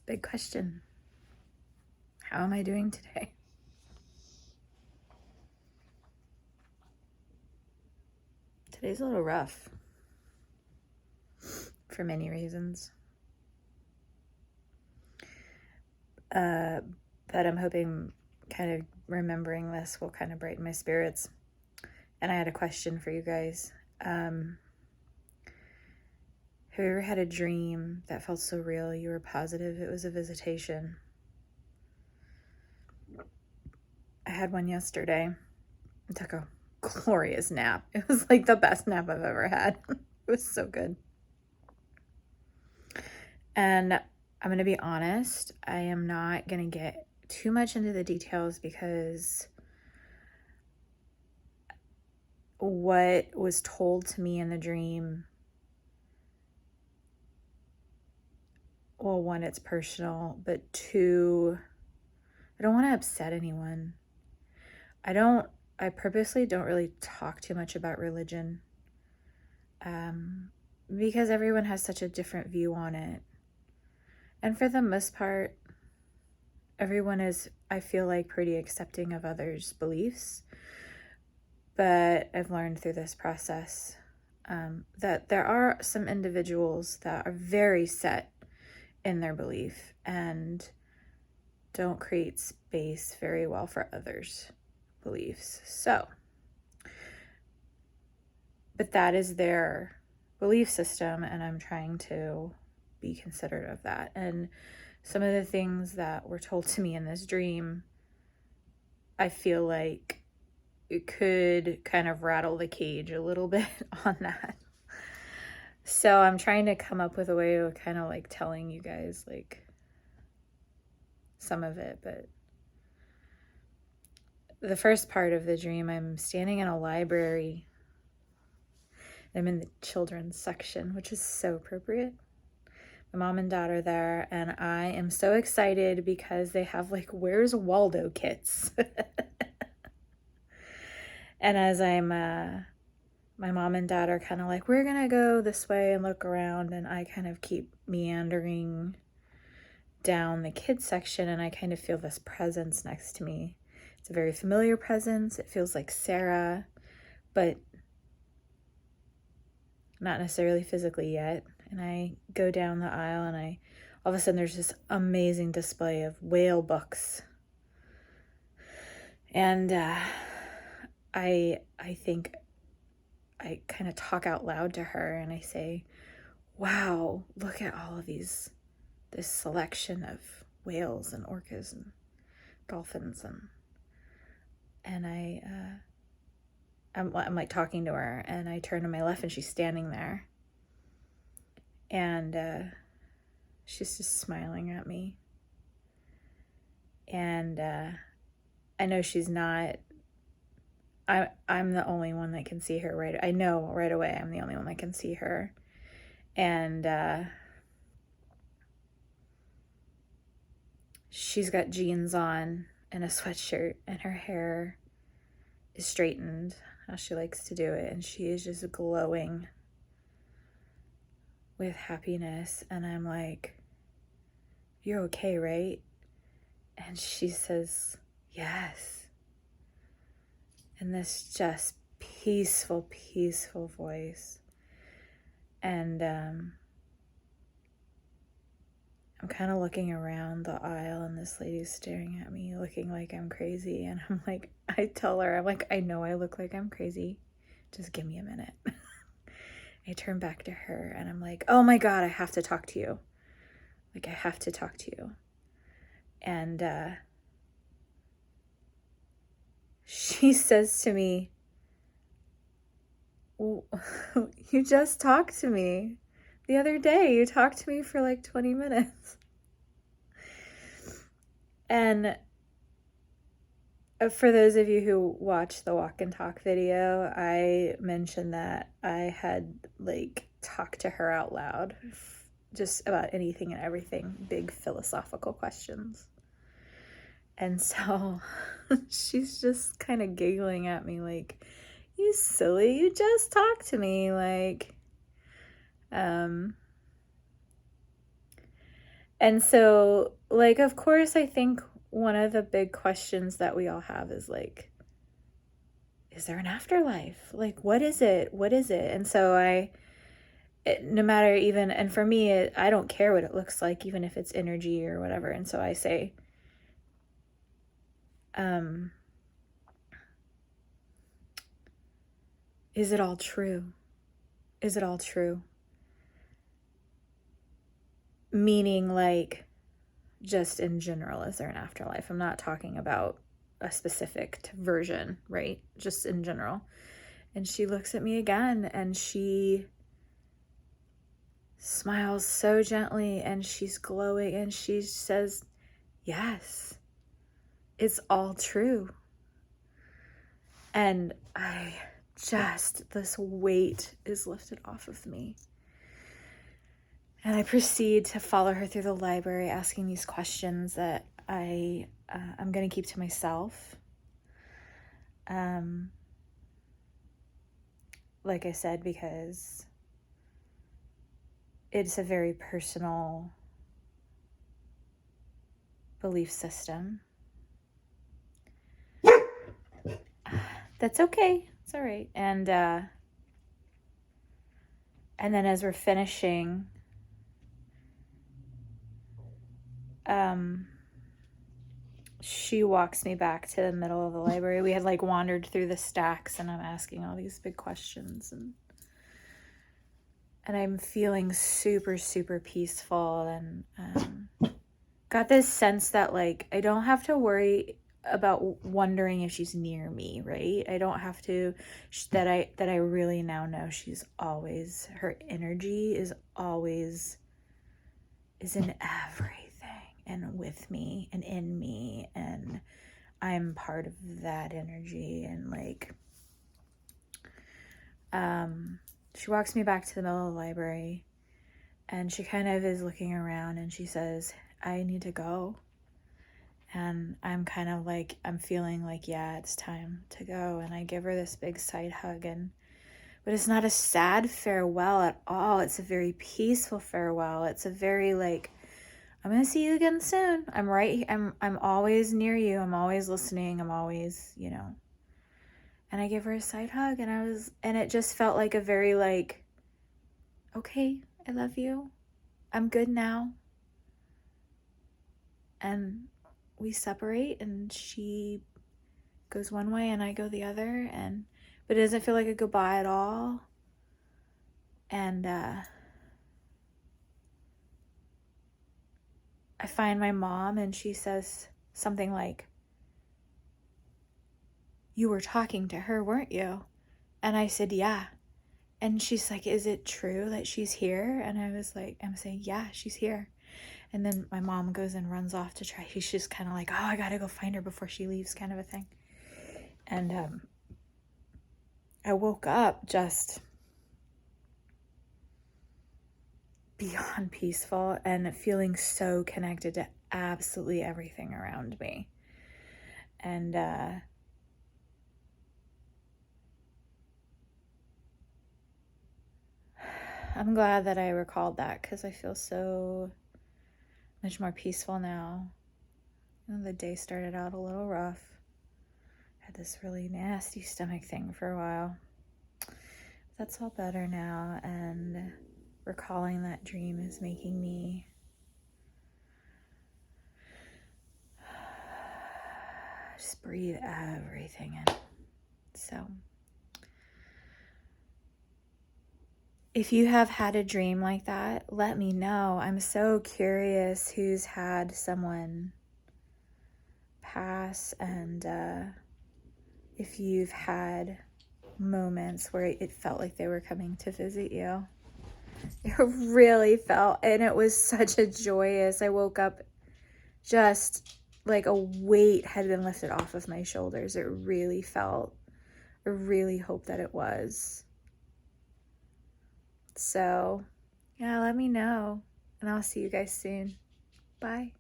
Big question. How am I doing today? Today's a little rough for many reasons. But I'm hoping kind of remembering this will kind of brighten my spirits. And I had a question for you guys. Have you ever had a dream that felt so real you were positive it was a visitation? I had one yesterday. I took a glorious nap. It was like the best nap I've ever had. It was so good. And I'm going to be honest, I am not going to get too much into the details because what was told to me in the dream, well, one, it's personal, but two, I don't want to upset anyone. I purposely don't really talk too much about religion because everyone has such a different view on it. And for the most part, everyone is, I feel like, pretty accepting of others' beliefs. But I've learned through this process that there are some individuals that are very set in their belief and don't create space very well for others' beliefs. So, but that is their belief system, and I'm trying to be considerate of that. And some of the things that were told to me in this dream, I feel like it could kind of rattle the cage a little bit on that. So I'm trying to come up with a way of kind of like telling you guys like some of it. But the first part of the dream, I'm standing in a library. I'm in the children's section, which is so appropriate. My mom and dad are there, and I am so excited because they have like Where's Waldo kits. And as my mom and dad are kind of like, we're going to go this way and look around, and I kind of keep meandering down the kids section, and I kind of feel this presence next to me. It's a very familiar presence. It feels like Sarah, but not necessarily physically yet. And I go down the aisle, and all of a sudden there's this amazing display of whale books. And I think I kind of talk out loud to her, and I say, wow, look at all of this selection of whales and orcas and dolphins. And I'm like talking to her, and I turn to my left, and she's standing there. And she's just smiling at me. And I know she's not, I'm the only one that can see her I know right away I'm the only one that can see her. And she's got jeans on and a sweatshirt, and her hair is straightened how she likes to do it, and she is just glowing with happiness. And I'm like, you're okay, right? And she says, yes. In this just peaceful voice. And I'm kind of looking around the aisle, and this lady's staring at me looking like I'm crazy. And I'm like, I tell her, I'm like, I know I look like I'm crazy. Just give me a minute. I turn back to her, and I'm like, oh my God, I have to talk to you. Like, I have to talk to you. And she says to me, well, you just talked to me the other day. You talked to me for like 20 minutes. And for those of you who watched the walk and talk video, I mentioned that I had like talked to her out loud just about anything and everything, big philosophical questions. And so she's just kind of giggling at me like, you silly, you just talked to me. Like, And so, like, of course, I think one of the big questions that we all have is like, is there an afterlife? Like, what is it? What is it? And so no matter even, and for me, I don't care what it looks like, even if it's energy or whatever. And so I say, is it all true? Is it all true? Meaning, like, just in general, is there an afterlife? I'm not talking about a specific version, right? Just in general. And she looks at me again and she smiles so gently and she's glowing and she says, yes, it's all true. And this weight is lifted off of me. And I proceed to follow her through the library, asking these questions that I'm going to keep to myself. Like I said, because it's a very personal belief system. That's okay. It's all right. And then as we're finishing, she walks me back to the middle of the library. We had like wandered through the stacks and I'm asking all these big questions and I'm feeling super, super peaceful and got this sense that like I don't have to worry about wondering if she's near me, right? I don't have to, that I really now know she's always, her energy is always, is in everything and with me and in me, and I'm part of that energy. And like, she walks me back to the middle of the library and she kind of is looking around and she says, I need to go. And I'm kind of like, I'm feeling like, yeah, it's time to go. And I give her this big side hug, but it's not a sad farewell at all. It's a very peaceful farewell. It's a very like, I'm going to see you again soon. I'm always near you. I'm always listening. I'm always, and I give her a side hug and it just felt like a very like, okay, I love you. I'm good now. And we separate and she goes one way and I go the other, but it doesn't feel like a goodbye at all. And I find my mom and she says something like, you were talking to her, weren't you? And I said, yeah. And she's like, is it true that she's here? And I was like, I'm saying, yeah, she's here. And then my mom goes and runs off to try. She's just kind of like, oh, I got to go find her before she leaves, kind of a thing. And I woke up just beyond peaceful and feeling so connected to absolutely everything around me. And I'm glad that I recalled that because I feel so much more peaceful now. The day started out a little rough. I had this really nasty stomach thing for a while. That's all better now, and recalling that dream is making me just breathe everything in. So if you have had a dream like that, let me know. I'm so curious who's had someone pass, and if you've had moments where it felt like they were coming to visit you. It really felt, and it was such a joyous, I woke up just like a weight had been lifted off of my shoulders. It really felt, I really hope that it was. So yeah, let me know and I'll see you guys soon. Bye.